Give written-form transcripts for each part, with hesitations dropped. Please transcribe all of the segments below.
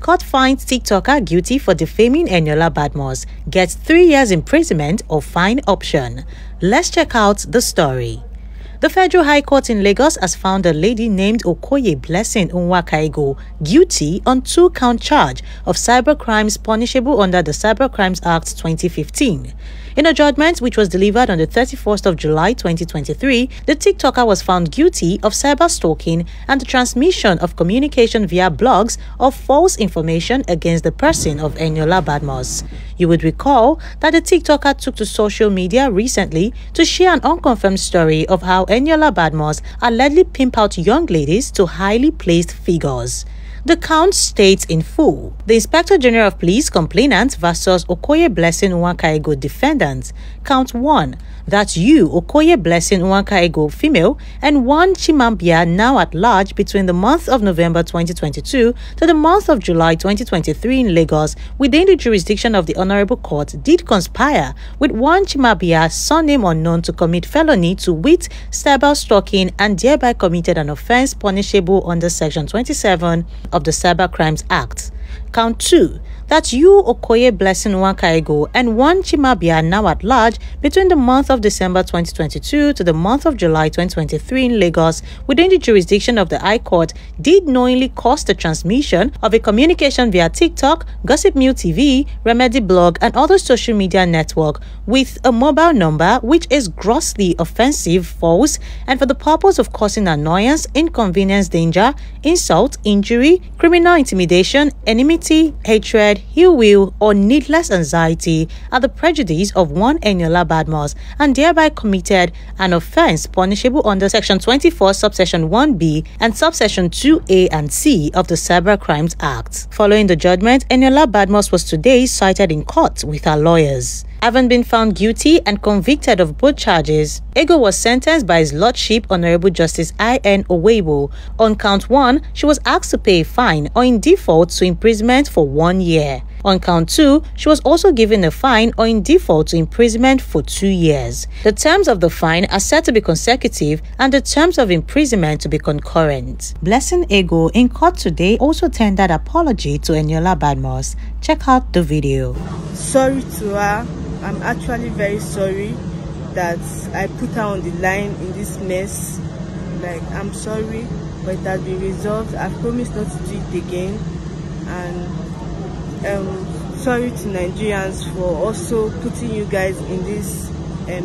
Court finds TikToker guilty for defaming ENIOLA BADMUS, gets 3 years imprisonment or fine option. Let's check out the story. The Federal High Court in Lagos has found a lady named Okoye Blessing Nwakaigo guilty on 2-count charge of cybercrimes punishable under the Cybercrimes Act 2015. In a judgment which was delivered on the 31st of July 2023, the TikToker was found guilty of cyber stalking and the transmission of communication via blogs of false information against the person of ENIOLA BADMUS. You would recall that the TikToker took to social media recently to share an unconfirmed story of how ENIOLA BADMUS allegedly pimp out young ladies to highly placed figures. The count states in full: the Inspector General of Police complainant versus Okoye Blessing Nwakaigo defendant. Count 1. That you, Okoye Blessing Nwakaigo, female, and one Chimambia, now at large, between the month of November 2022 to the month of July 2023 in Lagos, within the jurisdiction of the Honorable Court, did conspire with one Chimambia, surname unknown, to commit felony to wit cyber stalking and thereby committed an offence punishable under Section 27 of the Cybercrimes Act. Count 2. That you, Okoye Blessing Nwakaigo, and one Chimambia, now at large, between the month of December 2022 to the month of July 2023 in Lagos, within the jurisdiction of the High Court, did knowingly cause the transmission of a communication via TikTok, Gossip Mill TV, Remedy Blog, and other social media network with a mobile number which is grossly offensive, false, and for the purpose of causing annoyance, inconvenience, danger, insult, injury, criminal intimidation, enmity, hatred, ill will, or needless anxiety at the prejudice of one ENIOLA BADMUS, and thereby committed an offence punishable under Section 24, subsection 1b and subsection 2a and c of the Cybercrimes Act. Following the judgment, ENIOLA BADMUS was today cited in court with her lawyers. Having been found guilty and convicted of both charges, Ego was sentenced by His Lordship Honorable Justice I.N. Oweibo. On count 1, she was asked to pay a fine or in default to imprisonment for 1 year. On count 2, she was also given a fine or in default to imprisonment for 2 years. The terms of the fine are said to be consecutive and the terms of imprisonment to be concurrent. Blessing Ego in court today also tendered apology to ENIOLA BADMUS. Check out the video. Sorry to her. I'm actually very sorry that I put her on the line in this mess. Like, I'm sorry, but it has been resolved. I've promised not to do it again. And sorry to Nigerians for also putting you guys in this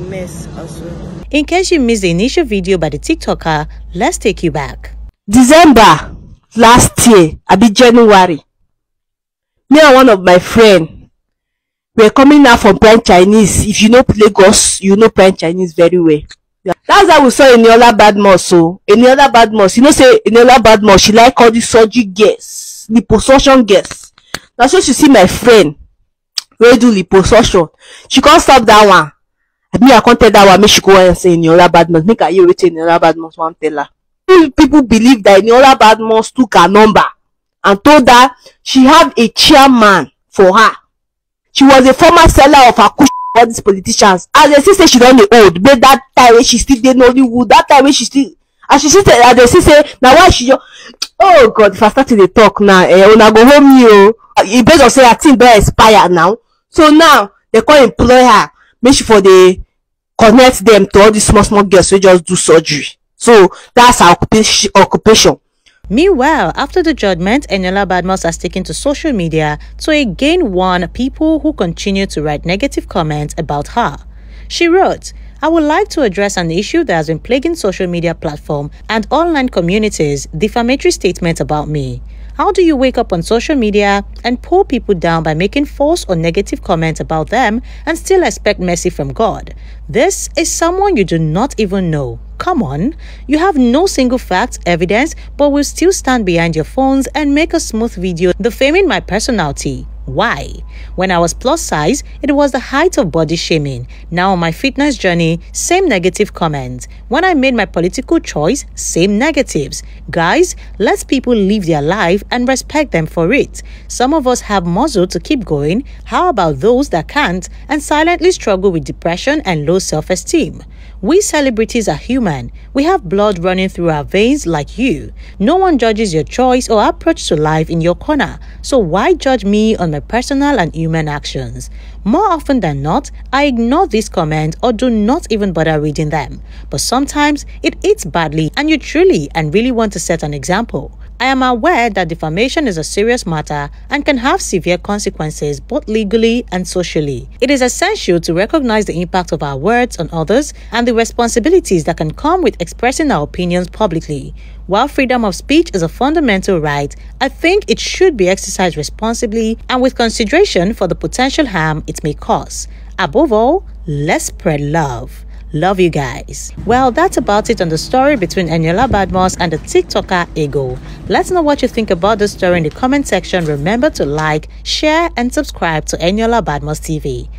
mess as well. In case you missed the initial video by the TikToker, let's take you back. December last year, abi January, me and one of my friends were coming out from Prime Chinese. If you know Lagos, you know Prime Chinese very well. That's how we saw ENIOLA BADMUS. So ENIOLA BADMUS, you know, say ENIOLA BADMUS, she like all the surgery girls, liposuction girls. Now so she see my friend wey do liposuction, she can't stop that one. I can't tell that one, make she go and say ENIOLA BADMUS, make her hear wetin ENIOLA BADMUS wan tell her. People believe that ENIOLA BADMUS took her number and told her she have a chairman for her. She was a former seller of her cushion for all these politicians. As they say she don't dey old, but that time when she still dey Nollywood, that time when she still, as she still, as they say, now why she just, oh God, if I start to talk now, una go home me oh. E based on say her thing don expire now, so now they can employ her, make she for they connect them to all these small girls who just do surgery. So that's her occupation. Meanwhile, after the judgment, ENIOLA BADMUS has taken to social media to again warn people who continue to write negative comments about her. She wrote, "I would like to address an issue that has been plaguing social media platform and online communities, defamatory statements about me. How do you wake up on social media and pull people down by making false or negative comments about them and still expect mercy from God? This is someone you do not even know. Come on, you have no single fact, evidence, but will still stand behind your phones and make a smooth video defaming my personality. Why? When I was plus size, it was the height of body shaming. Now on my fitness journey, same negative comments. When I made my political choice, same negatives. Guys, let people live their life and respect them for it. Some of us have muscle to keep going. How about those that can't and silently struggle with depression and low self-esteem? We celebrities are human. We have blood running through our veins like you. No one judges your choice or approach to life in your corner. So why judge me on my personal and human actions? More often than not, I ignore these comments or do not even bother reading them. But sometimes it hits badly and you truly and really want to set an example. I am aware that defamation is a serious matter and can have severe consequences both legally and socially. It is essential to recognize the impact of our words on others and the responsibilities that can come with expressing our opinions publicly. While freedom of speech is a fundamental right, I think it should be exercised responsibly and with consideration for the potential harm it may cause. Above all, let's spread love. Love you guys. Well, that's about it on the story between ENIOLA BADMUS and the TikToker Ego. Let's know what you think about the story in the comment section. Remember to like, share and subscribe to ENIOLA BADMUS TV.